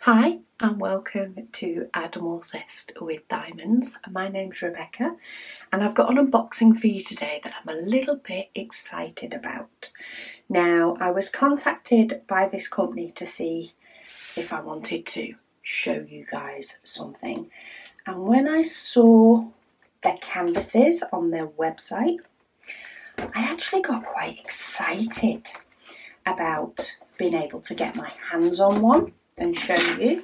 Hi and welcome to Add More Zest with Diamonds. My name's Rebecca and I've got an unboxing for you today that I'm a little bit excited about. Now, I was contacted by this company to see if I wanted to show you guys something, and when I saw their canvases on their website, I actually got quite excited about being able to get my hands on one and show you,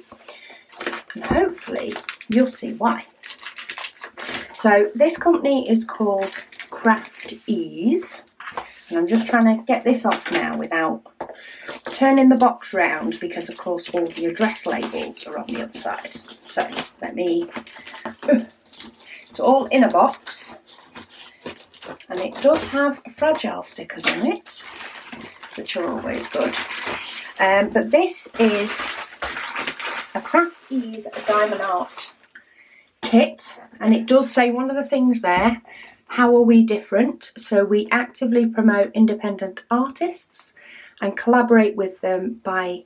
and hopefully you'll see why. So this company is called Craft Ease, and I'm just trying to get this off now without turning the box round, because of course all the address labels are on the other side. So it's all in a box, and it does have fragile stickers on it, which are always good. But this is a Craft Ease Diamond Art kit, and it does say one of the things there, how are we different? So we actively promote independent artists and collaborate with them by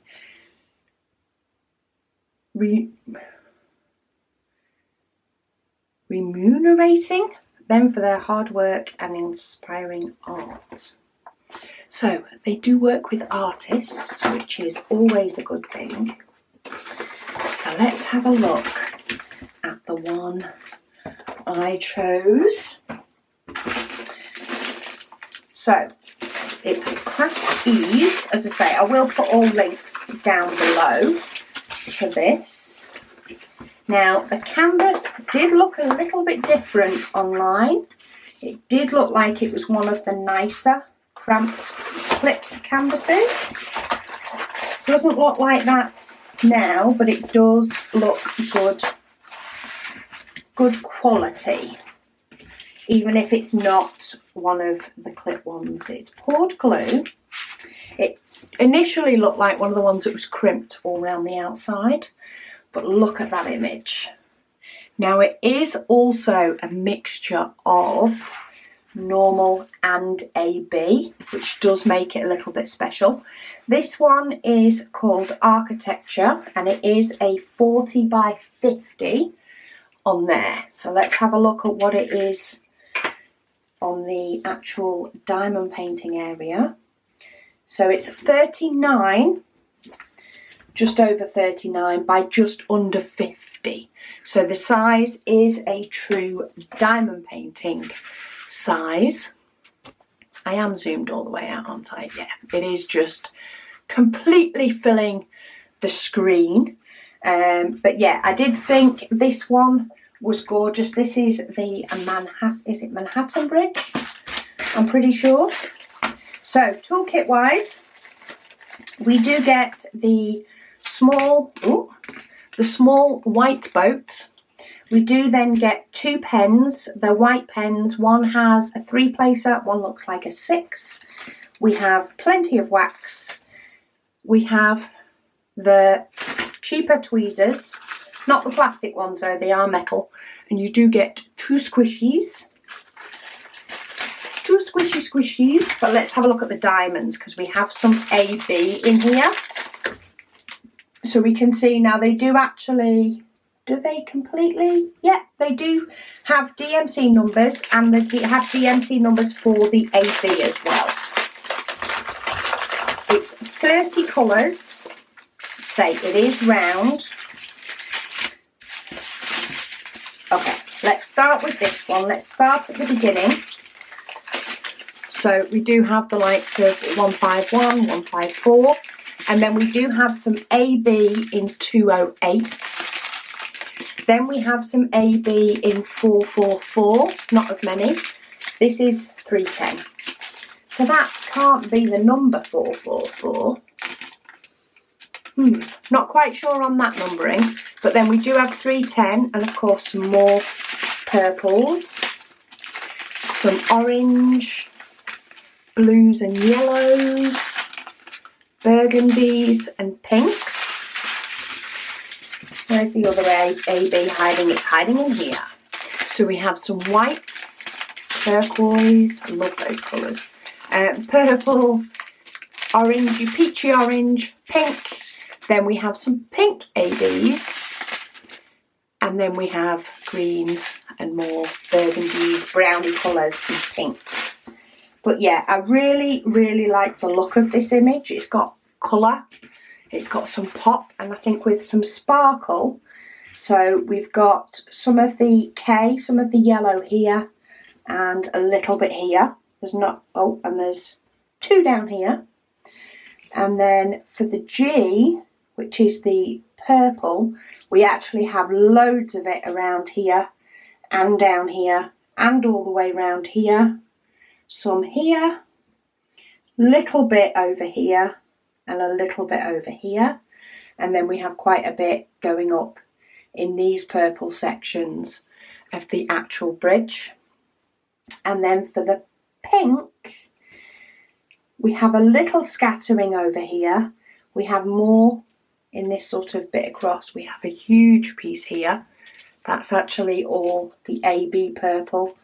remunerating them for their hard work and inspiring art. So they do work with artists, which is always a good thing. So let's have a look at the one I chose. So it's Craft Ease. As I say, I will put all links down below to this. Now, the canvas did look a little bit different online. It did look like it was one of the nicer cramped clipped canvases. Doesn't look like that now, but it does look good quality, even if it's not one of the clip ones. It's poured glue. It initially looked like one of the ones that was crimped all around the outside, but look at that image. Now, it is also a mixture of normal and AB, which does make it a little bit special. This one is called Architecture, and it is a 40 by 50 on there. So let's have a look at what it is on the actual diamond painting area. So it's 39, just over 39 by just under 50. So the size is a true diamond painting size. I am zoomed all the way out, aren't I? Yeah, it is just completely filling the screen. But yeah, I did think this one was gorgeous. This is the Manhattan Bridge? I'm pretty sure. So toolkit wise, we do get the small white boat. We do then get two pens. They're white pens. One has a 3-placer, one looks like a 6. We have plenty of wax. We have the cheaper tweezers, not the plastic ones though, they are metal. And you do get two squishies. Two squishies. But let's have a look at the diamonds, because we have some AB in here. So we can see now they do actually... Do they completely? Yeah, they do have DMC numbers, and they have DMC numbers for the AB as well. It's 30 colours. Say it is round. Okay, let's start with this one. Let's start at the beginning. So we do have the likes of 151, 154, and then we do have some AB in 208. Then we have some AB in 444, not as many. This is 310. So that can't be the number 444. Not quite sure on that numbering. But then we do have 310, and of course some more purples, some orange, blues and yellows, burgundies and pinks. Where's the other AB hiding? It's hiding in here. So we have some whites, turquoise, I love those colours, purple, orangey, peachy orange, pink. Then we have some pink ABs, and then we have greens and more burgundies, browny colours and pinks. But yeah, I really, really like the look of this image. It's got colour, it's got some pop, and I think with some sparkle. So we've got some of the K, some of the yellow here, and a little bit here. There's not, oh, and there's 2 down here. And then for the G, which is the purple, we actually have loads of it around here and down here and all the way around here. Some here, little bit over here and a little bit over here. And then we have quite a bit going up in these purple sections of the actual bridge. And then for the pink, we have a little scattering over here. We have more in this sort of bit across. We have a huge piece here. That's actually all the AB purple,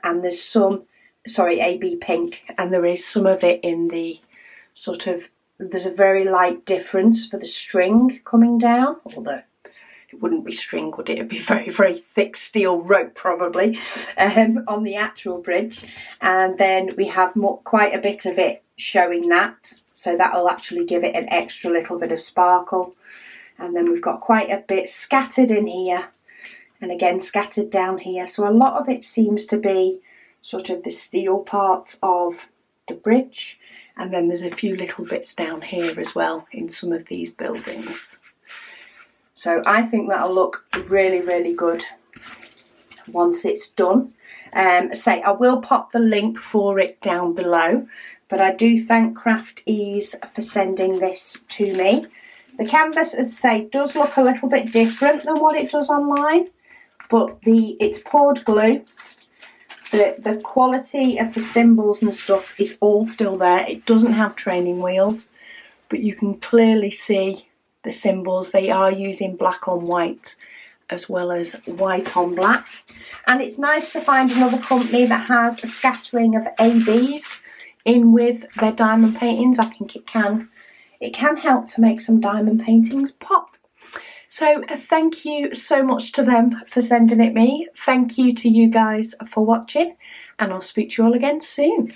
and there's some, sorry, AB pink, and there is some of it in the sort of, there's a very light difference for the string coming down, although it wouldn't be string, would it? It'd be very, very thick steel rope probably on the actual bridge. And then we have quite a bit of it showing that, so that'll actually give it an extra little bit of sparkle. And then we've got quite a bit scattered in here, and again scattered down here. So a lot of it seems to be sort of the steel parts of the bridge, and then there's a few little bits down here as well in some of these buildings. So I think that'll look really, really good once it's done. I will pop the link for it down below, but I do thank Craft Ease for sending this to me. The canvas, as I say, does look a little bit different than what it does online, but it's poured glue. The quality of the symbols and stuff is all still there. It doesn't have training wheels, but you can clearly see the symbols. They are using black on white as well as white on black. And it's nice to find another company that has a scattering of ABs in with their diamond paintings. I think it can help to make some diamond paintings pop. So thank you so much to them for sending it me. Thank you to you guys for watching, and I'll speak to you all again soon.